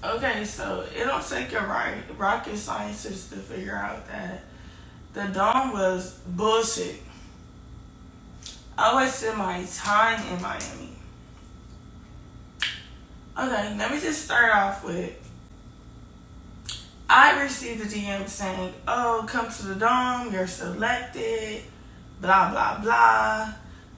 Okay, so it don't take a rocket scientist to figure out that the dome was bullshit. I wasted my time in Miami. Okay, let me just start off with I received a DM saying, "Oh, come to the dome, you're selected, blah, blah, blah,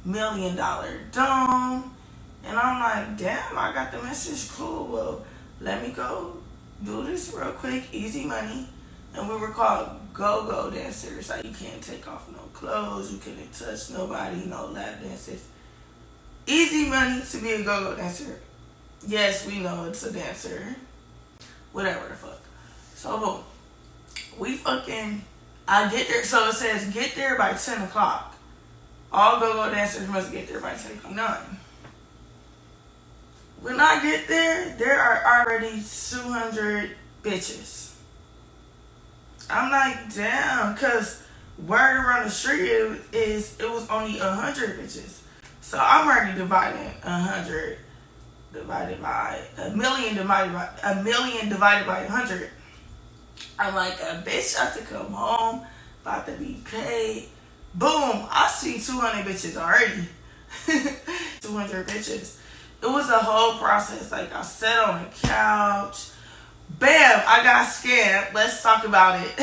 $1 million dome." And I'm like, damn, I got the message, cool. Well, let me go do this real quick, easy money. And we were called go-go dancers. Like, you can't take off no clothes, you couldn't touch nobody, no lap dances. Easy money to be a go-go dancer. Yes, we know it's a dancer. Whatever the fuck. So, boom. I get there. So it says get there by 10 o'clock. All go-go dancers must get there by 10 o'clock. None. When I get there, there are already 200 bitches. I'm like, damn, because word around the street it was only 100 bitches. So I'm already dividing 100 divided by a million divided by 100. I'm like, a bitch have to come home, about to be paid. Boom, I see 200 bitches already. 200 bitches. It was a whole process. Like, I sat on the couch. Bam, I got scammed. Let's talk about it.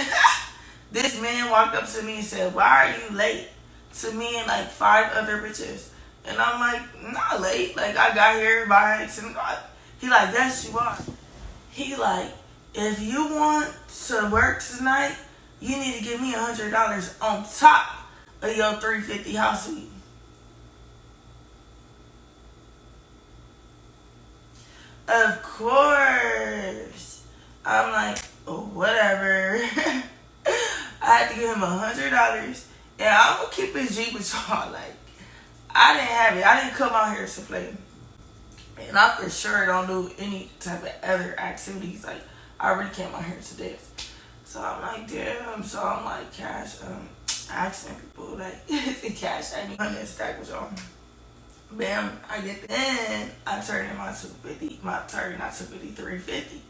This man walked up to me and said, "Why are you late?" To me and like 5 other bitches. And I'm like, not late. Like, I got here by 10 o'clock. He like, yes, you are. He like, if you want to work tonight, you need to give me $100 on top of your $350 house fee. Of course. I'm like, oh, whatever. I had to give him $100. And I'm going to keep it G with y'all. Like, I didn't have it. I didn't come out here to play. And I for sure don't do any type of other activities. Like, I already came out here to dance. So I'm like, damn. So I'm like, cash, asking people, like, cash, I need money to stack with y'all. Bam, I get in. I turn in my 250, not 250, 350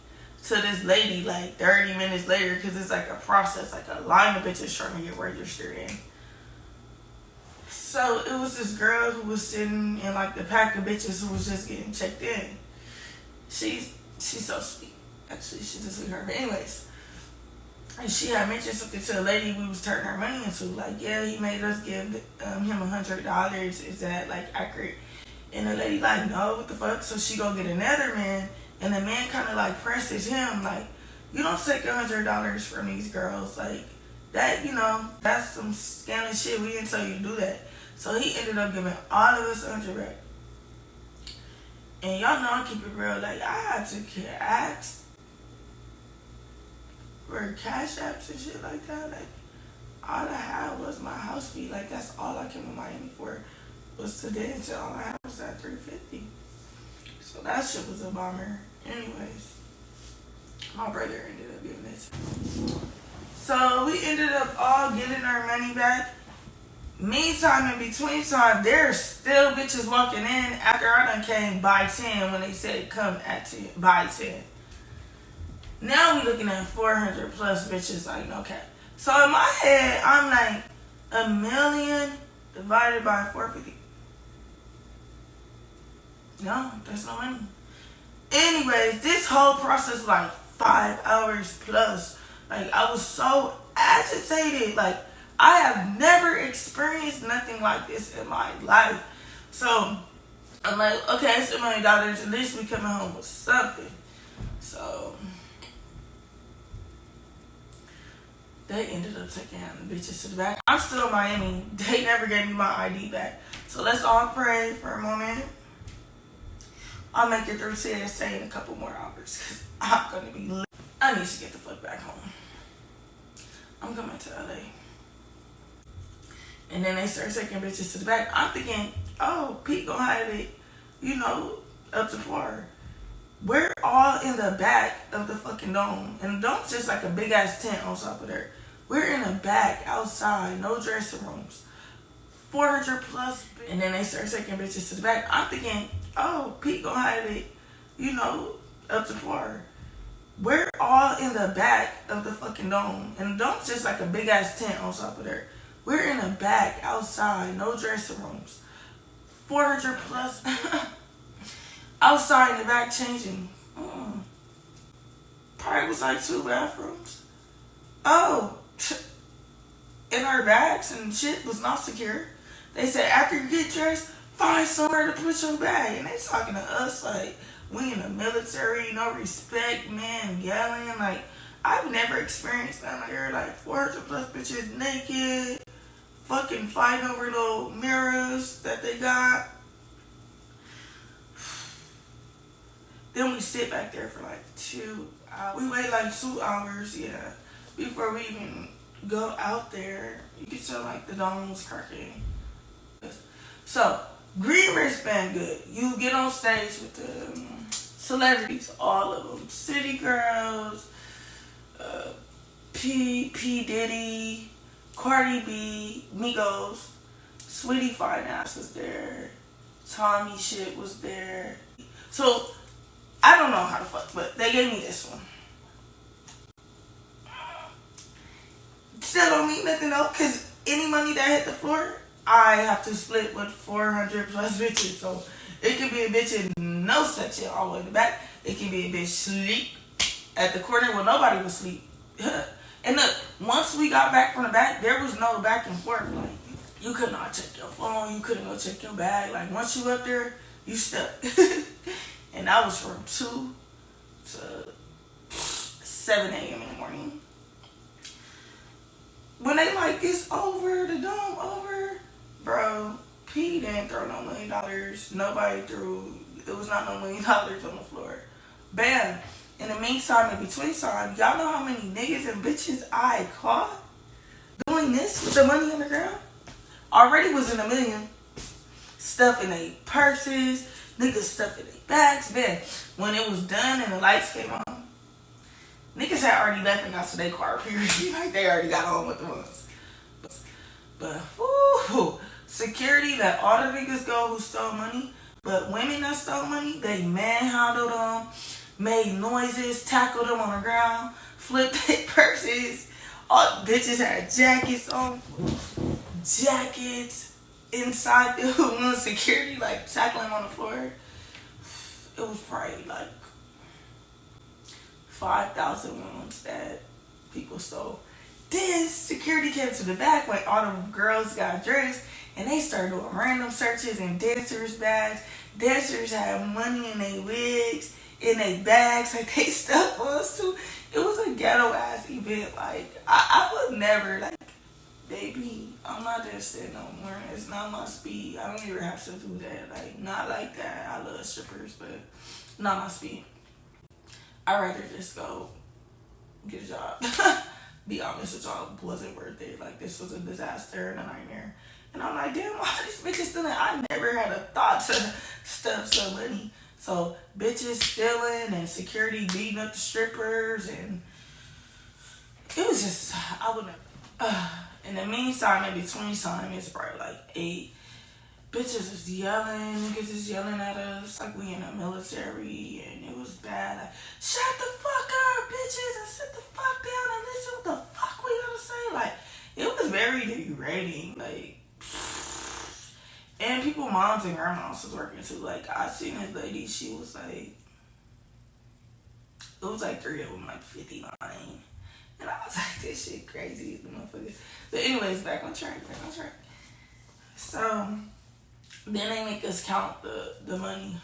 to this lady like 30 minutes later, because it's like a process, like a line of bitches trying to get registered in. So it was this girl who was sitting in like the pack of bitches who was just getting checked in. She's so sweet. Actually, she's a sweetheart. But anyways, and she had mentioned something to a lady we was turning our money into. Like, yeah, he made us give him $100. Is that like accurate? And the lady like, no, what the fuck? So she go get another man, and the man kind of like presses him like, you don't take $100 from these girls. Like, that, you know, that's some scamming shit. We didn't tell you to do that. So he ended up giving all of us 100 back. And y'all know I keep it real. Like, I had to ask for cash apps and shit like that. Like, all I had was my house fee. Like, that's all I came to Miami for, was to dance. And all I had was that $350. So that shit was a bummer. Anyways, my brother ended up giving it. So we ended up all getting our money back. Meantime, in between time, there's still bitches walking in after I done came by 10 when they said come at 10, by 10. Now we looking at 400 plus bitches, like, okay. So in my head, I'm like, 1 million divided by 450. No, that's no money. Anyways, this whole process was like 5 hours plus. Like, I was so agitated. Like, I have never experienced nothing like this in my life. So I'm like, okay, it's $1 million. At least we coming home with something. So they ended up taking the bitches to the back. I'm still in Miami. They never gave me my ID back. So let's all pray for a moment. I'll make it through TSA in a couple more hours, because I'm going to be lit. I need to get the fuck back home. I'm coming to LA. And then they start taking bitches to the back. I'm thinking, oh, Pete gonna have it, you know, up to par. We're all in the back of the fucking dome. And the dome's just like a big ass tent on top of there. We're in the back, outside, no dressing rooms. 400 plus. And then they start taking bitches to the back. I'm thinking, oh, Pete gonna have it, you know, up to par. We're all in the back of the fucking dome. And the dome's just like a big ass tent on top of there. We're in the back, outside, no dressing rooms. 400 plus. Outside in the back changing. Probably was like 2 bathrooms. Oh. And our bags and shit was not secure. They said after you get dressed, find somewhere to put your bag. And they talking to us like we in the military, no respect, man, yelling. Like, I've never experienced that out here. Like 400 plus bitches naked, fucking fighting over little mirrors that they got. Then we sit back there for like 2 hours. We wait like 2 hours, yeah, before we even go out there. You can tell like the dome was cracking. So, green wristband good. You get on stage with the celebrities, all of them. City Girls, P. Diddy, Cardi B, Migos, Sweetie Finance was there. Tommy shit was there. So, I don't know how to fuck, but they gave me this one. Still don't mean nothing though, because any money that hit the floor, I have to split with 400 plus bitches. So it could be a bitch in no section all the way in the back. It could be a bitch sleep at the corner where nobody was sleep. And look, once we got back from the back, there was no back and forth. Like, you could not check your phone, you couldn't go check your bag. Like, once you up there, you stuck. And that was from 2 to 7 a.m. in the morning. When they like, it's over, the dome over, bro, P didn't throw no $1 million. Nobody threw, it was not no $1 million on the floor. Bam. In the meantime, in between time, y'all know how many niggas and bitches I caught doing this with the money on the ground? Already was in $1 million. Stuff in their purses, niggas stuff in their bags. Then, when it was done and the lights came on, niggas had already left and got to their car, period. Like, they already got on with the ones. But, whoo, security let all the niggas go who stole money. But women that stole money, they manhandled them, made noises, tackled them on the ground, flipped their purses. All bitches had jackets on. Jackets inside the security, like, tackling them on the floor. It was probably, like, 5,000 ones that people stole. Then security came to the back when all the girls got dressed and they started doing random searches in dancers' bags. Dancers had money in their wigs, in their bags, like they stuff was too. It was a ghetto ass event. Like, I would never, like, baby, I'm not dancing no more. It's not my speed. I don't even have to do that. Like, not like that. I love strippers, but not my speed. I'd rather just go get a job. Be honest, the job wasn't worth it. Like, this was a disaster and a nightmare. And I'm like, damn, all these bitches stealing. I never had a thought to stuff some money. So, bitches stealing and security beating up the strippers. And it was just, I would never. In the meantime, in between time, it's probably like 8. Bitches is yelling, niggas is yelling at us like we in the military, and it was bad. Like, shut the fuck up, bitches, and sit the fuck down and listen what the fuck we gotta say. Like, it was very degrading. Like, and people, moms and grandmas was working too. Like, I seen this lady, she was like, it was like 3 of them, like 59. And I was like, this shit crazy, the motherfuckers. But anyways, back on track. So, then they make us count the money.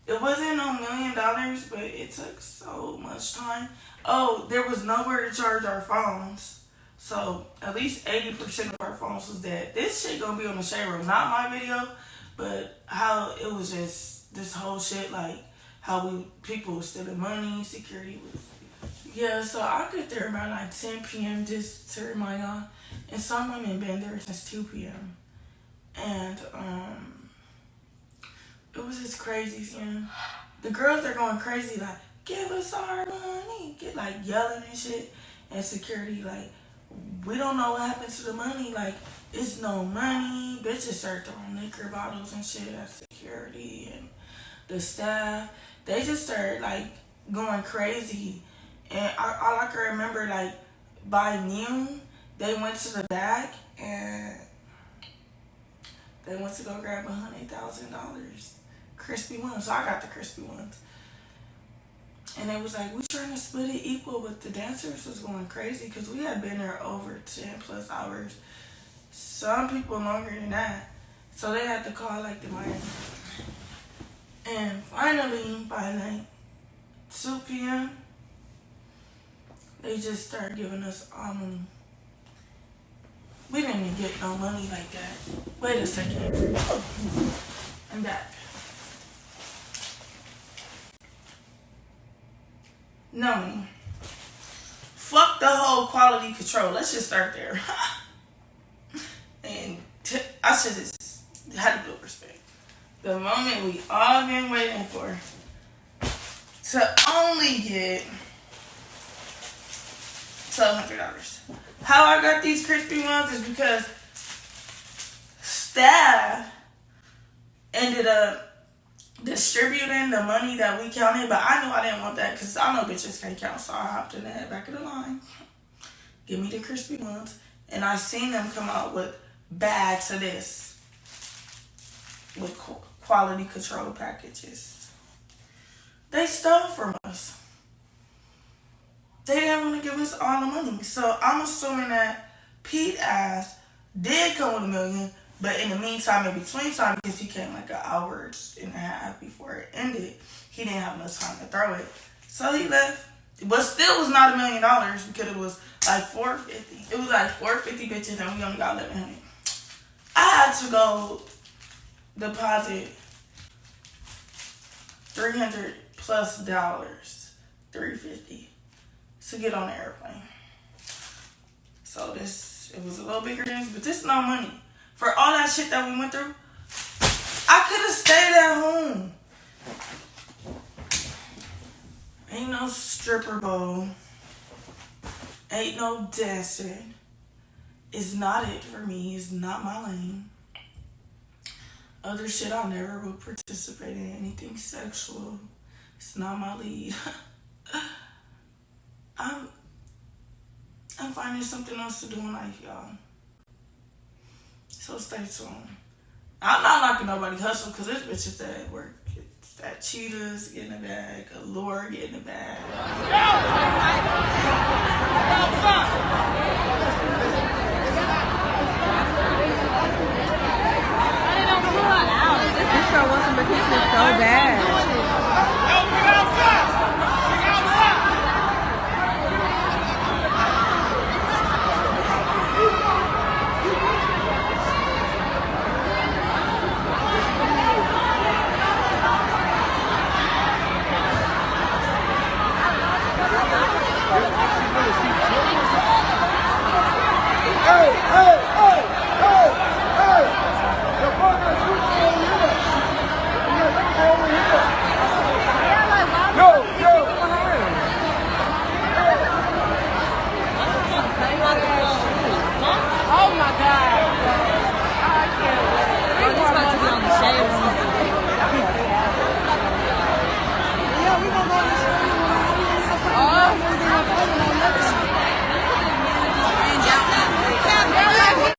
It wasn't no $1 million, but it took so much time. Oh, there was nowhere to charge our phones. So at least 80% of our phones was dead. This shit gonna be on the shade room. Not my video, but how it was just this whole shit, like how people were stealing money, security was. Yeah, so I got there around like 10 p.m. just to remind y'all. And some women been there since 2 p.m. And it was just crazy, man. The girls are going crazy, like, give us our money. Get like yelling and shit. And security, like, we don't know what happened to the money. Like, it's no money. Bitches start throwing liquor bottles and shit at security and the staff. They just started, like, going crazy. And all I can remember, like, by noon, they went to the back and they went to go grab $100,000 crispy ones. So I got the crispy ones. And they was like, we trying to split it equal, but the dancers was going crazy because we had been there over 10 plus hours. Some people longer than that. So they had to call like the Miami. And finally, by like 2 p.m., they just started giving us all money. We didn't even get no money like that. Wait a second. I'm back. No money. Fuck the whole quality control. Let's just start there. And I should have had a good respect. The moment we all been waiting for to only get $1,200. How I got these crispy ones is because staff ended up distributing the money that we counted, but I knew I didn't want that because I know bitches can't count, so I hopped in the back of the line. Give me the crispy ones. And I seen them come out with bags of this with quality control packages. They stole from us. They didn't want to give us all the money. So I'm assuming that Pete ass did come with $1 million, but in the meantime, in between time, because he came like an hour and a half before it ended, he didn't have enough time to throw it. So he left. But still was not $1 million because it was like 450. It was like 450 bitches and we only got 1,100. I had to go deposit $300 plus, $350 to get on the airplane. So it was a little bigger than, but this is no money. For all that shit that we went through, I could have stayed at home. Ain't no stripper bowl. Ain't no dancing. It's not it for me. It's not my lane. Other shit, I never will participate in anything sexual. It's not my lead. I'm finding something else to do in life, y'all. So stay tuned. I'm not knocking nobody hustle because this bitch is at work. It's that Cheetahs getting a bag, Allure getting a bag. This girl wants some vacation so bad.